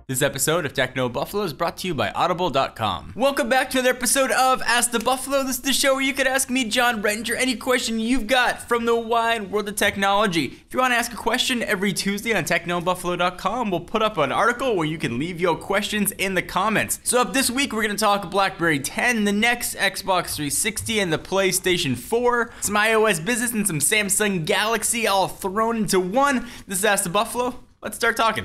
This episode of Techno Buffalo is brought to you by Audible.com. Welcome back to another episode of Ask the Buffalo. This is the show where you can ask me, John Rettinger, any question you've got from the wide world of technology. If you want to ask a question every Tuesday on TechnoBuffalo.com, we'll put up an article where you can leave your questions in the comments. So up this week, we're going to talk BlackBerry 10, the next Xbox 360, and the PlayStation 4, some iOS business, and some Samsung Galaxy all thrown into one. This is Ask the Buffalo. Let's start talking.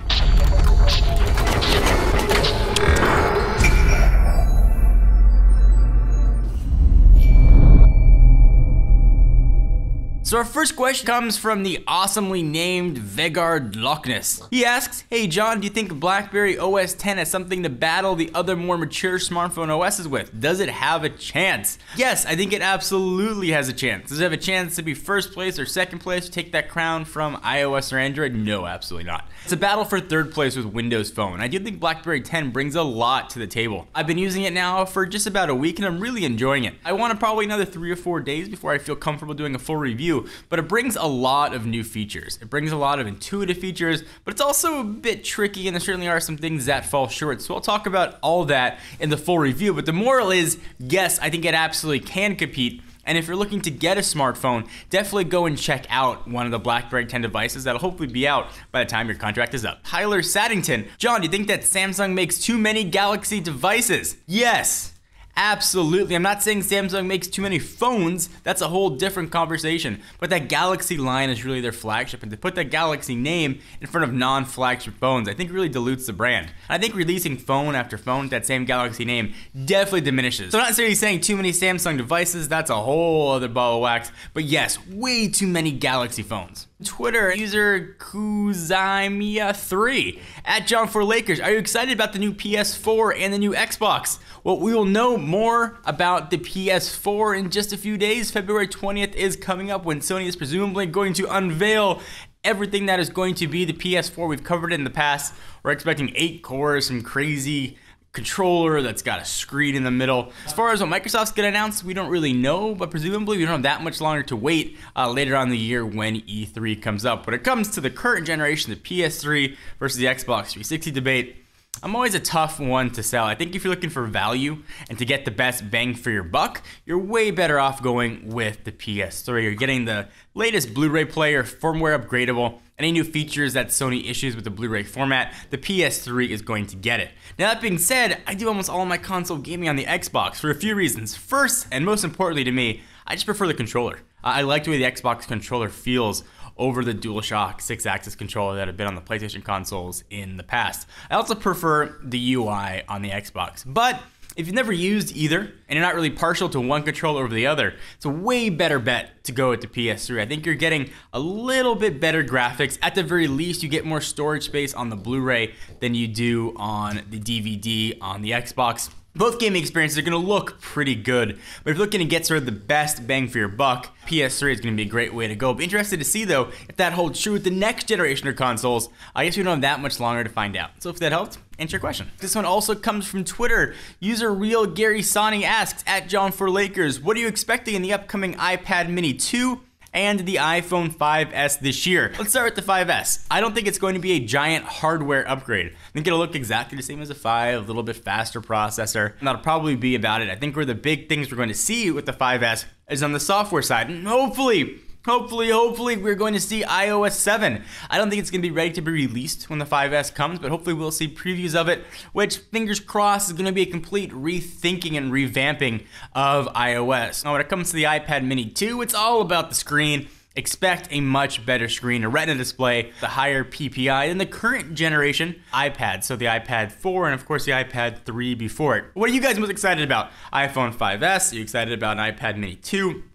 So our first question comes from the awesomely named Vegard Lockness. He asks, hey John, do you think BlackBerry OS 10 has something to battle the other more mature smartphone OSs with? Does it have a chance? Yes, I think it absolutely has a chance. Does it have a chance to be first place or second place to take that crown from iOS or Android? No, absolutely not. It's a battle for third place with Windows Phone. I do think BlackBerry 10 brings a lot to the table. I've been using it now for just about a week and I'm really enjoying it. I want probably another 3 or 4 days before I feel comfortable doing a full review, but it brings a lot of new features. It brings a lot of intuitive features, but it's also a bit tricky and there certainly are some things that fall short. So I'll talk about all that in the full review, but the moral is, yes, I think it absolutely can compete. And if you're looking to get a smartphone, definitely go and check out one of the BlackBerry 10 devices that'll hopefully be out by the time your contract is up. Tyler Saddington, John, do you think that Samsung makes too many Galaxy devices? Yes. Absolutely. I'm not saying Samsung makes too many phones. That's a whole different conversation. But that Galaxy line is really their flagship. And to put that Galaxy name in front of non-flagship phones, I think really dilutes the brand. And I think releasing phone after phone with that same Galaxy name definitely diminishes. So I'm not necessarily saying too many Samsung devices. That's a whole other ball of wax. But yes, way too many Galaxy phones. Twitter user Kuzimia3 at John4Lakers. Are you excited about the new PS4 and the new Xbox? Well, we will know more about the PS4 in just a few days. February 20th is coming up when Sony is presumably going to unveil everything that is going to be the PS4. We've covered it in the past. We're expecting 8 cores, some crazy controller that's got a screen in the middle. As far as what Microsoft's gonna announce, we don't really know, but presumably we don't have that much longer to wait later on in the year when E3 comes up. When it comes to the current generation, the PS3 versus the Xbox 360 debate, I'm always a tough one to sell. I think if you're looking for value and to get the best bang for your buck, you're way better off going with the PS3. You're getting the latest Blu-ray player, firmware upgradable, any new features that Sony issues with the Blu-ray format, the PS3 is going to get it. Now that being said, I do almost all of my console gaming on the Xbox for a few reasons. First, and most importantly to me, I just prefer the controller. I like the way the Xbox controller feels over the DualShock 6-axis controller that have been on the PlayStation consoles in the past. I also prefer the UI on the Xbox. But if you've never used either, and you're not really partial to one controller over the other, it's a way better bet to go with the PS3. I think you're getting a little bit better graphics. At the very least, you get more storage space on the Blu-ray than you do on the DVD on the Xbox. Both gaming experiences are going to look pretty good, but if you're looking to get sort of the best bang for your buck, PS3 is going to be a great way to go. Be interested to see, though, if that holds true with the next generation of consoles. I guess we don't have that much longer to find out. So if that helped, answer your question. This one also comes from Twitter. User Real Gary Sani asks, at John4Lakers, what are you expecting in the upcoming iPad Mini 2 and the iPhone 5S this year? Let's start with the 5S. I don't think it's going to be a giant hardware upgrade. I think it'll look exactly the same as the 5, a little bit faster processor, and that'll probably be about it. I think where the big things we're going to see with the 5S is on the software side, and hopefully we're going to see iOS 7. I don't think it's going to be ready to be released when the 5S comes, but hopefully we'll see previews of it, which, fingers crossed, is going to be a complete rethinking and revamping of iOS. Now, when it comes to the iPad Mini 2, it's all about the screen. Expect a much better screen, a Retina display, the higher PPI than the current generation iPad. So the iPad 4 and of course the iPad 3 before it. What are you guys most excited about? iPhone 5S? Are you excited about an iPad Mini 2?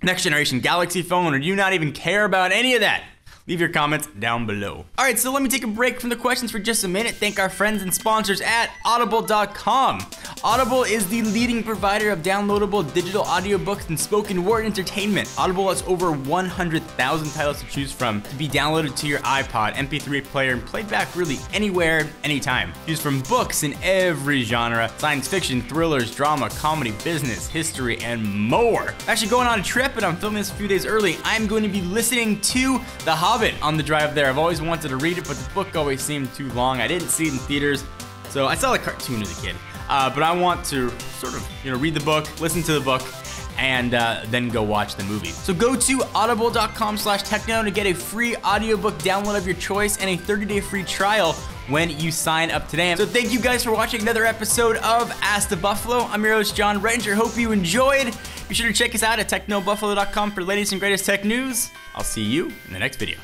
Next generation Galaxy phone? Or do you not even care about any of that? Leave your comments down below. All right, so let me take a break from the questions for just a minute. Thank our friends and sponsors at Audible.com. Audible is the leading provider of downloadable digital audiobooks and spoken word entertainment. Audible has over 100,000 titles to choose from to be downloaded to your iPod, MP3 player, and played back really anywhere, anytime. Choose from books in every genre, science fiction, thrillers, drama, comedy, business, history, and more. I'm actually going on a trip, and I'm filming this a few days early. I'm going to be listening to The Hobbit love it on the drive there. I've always wanted to read it, but the book always seemed too long. I didn't see it in theaters, so I saw the cartoon as a kid. But I want to sort of, read the book, listen to the book, and then go watch the movie. So go to audible.com/techno to get a free audiobook download of your choice and a 30-day free trial when you sign up today. So thank you guys for watching another episode of Ask the Buffalo. I'm your host, John Rettinger. Hope you enjoyed. Be sure to check us out at technobuffalo.com for the latest and greatest tech news. I'll see you in the next video.